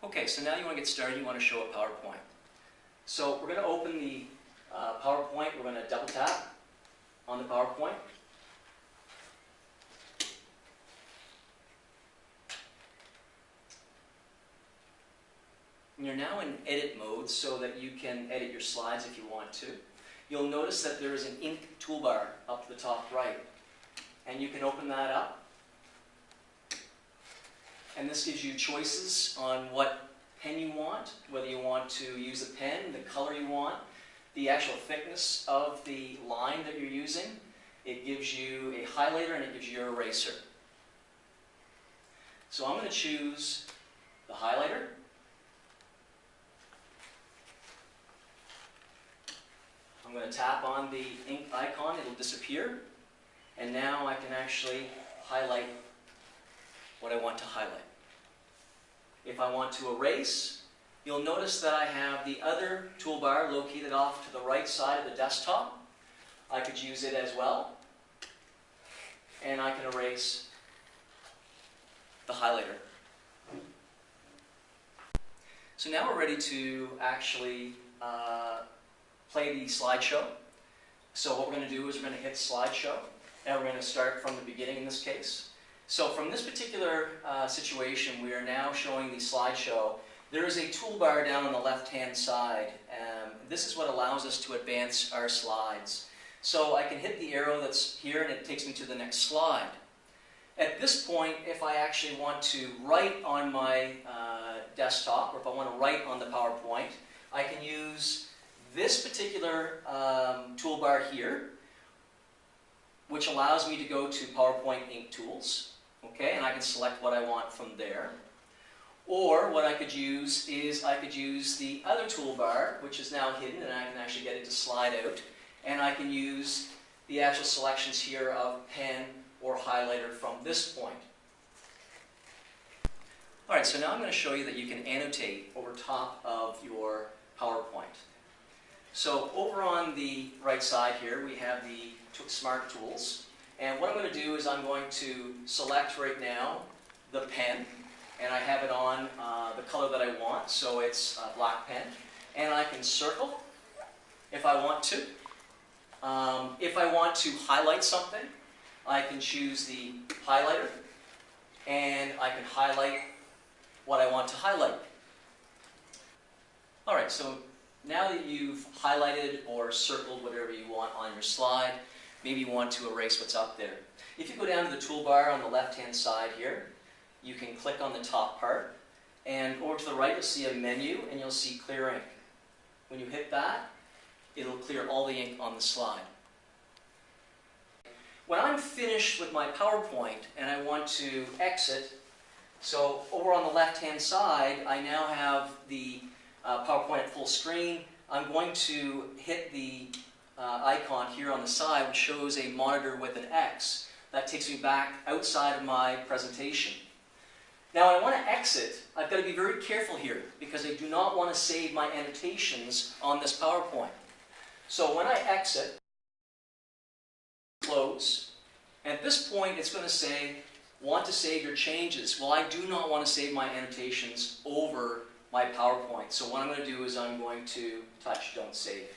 Okay, so now you want to get started, you want to show a PowerPoint. So we're going to open the PowerPoint, we're going to double tap on the PowerPoint. And you're now in edit mode so that you can edit your slides if you want to. You'll notice that there is an ink toolbar up to the top right. And you can open that up. And this gives you choices on what pen you want, whether you want to use a pen, the color you want, the actual thickness of the line that you're using. It gives you a highlighter and it gives you your eraser. So I'm going to choose the highlighter. I'm going to tap on the ink icon, it'll disappear, and now I can actually highlight what I want to highlight. If I want to erase, you'll notice that I have the other toolbar located off to the right side of the desktop. I could use it as well, and I can erase the highlighter. So now we're ready to actually play the slideshow. So what we're going to do is we're going to hit slideshow, and we're going to start from the beginning in this case. So from this particular situation, we are now showing the slideshow. There is a toolbar down on the left-hand side. This is what allows us to advance our slides. So I can hit the arrow that's here, and it takes me to the next slide. At this point, if I actually want to write on my desktop, or if I want to write on the PowerPoint, I can use this particular toolbar here, which allows me to go to PowerPoint Ink Tools, okay, and I can select what I want from there. Or what I could use is I could use the other toolbar, which is now hidden, and I can actually get it to slide out, and I can use the actual selections here of pen or highlighter from this point. Alright, so now I'm going to show you that you can annotate over top of your PowerPoint. So over on the right side here, we have the Smart Tools. And what I'm going to do is I'm going to select right now the pen. And I have it on the color that I want, so it's a black pen. And I can circle if I want to. If I want to highlight something, I can choose the highlighter. And I can highlight what I want to highlight. Alright, so now that you've highlighted or circled whatever you want on your slide, maybe you want to erase what's up there. If you go down to the toolbar on the left-hand side here, you can click on the top part, and over to the right you'll see a menu and you'll see Clear Ink. When you hit that, it'll clear all the ink on the slide. When I'm finished with my PowerPoint and I want to exit, so over on the left-hand side, I now have the PowerPoint at full screen. I'm going to hit the icon here on the side, which shows a monitor with an X. That takes me back outside of my presentation. Now, when I want to exit, I've got to be very careful here because I do not want to save my annotations on this PowerPoint. So when I exit, close, and at this point it's going to say, want to save your changes. Well, I do not want to save my annotations over my PowerPoint. So what I'm going to do is I'm going to touch Don't Save.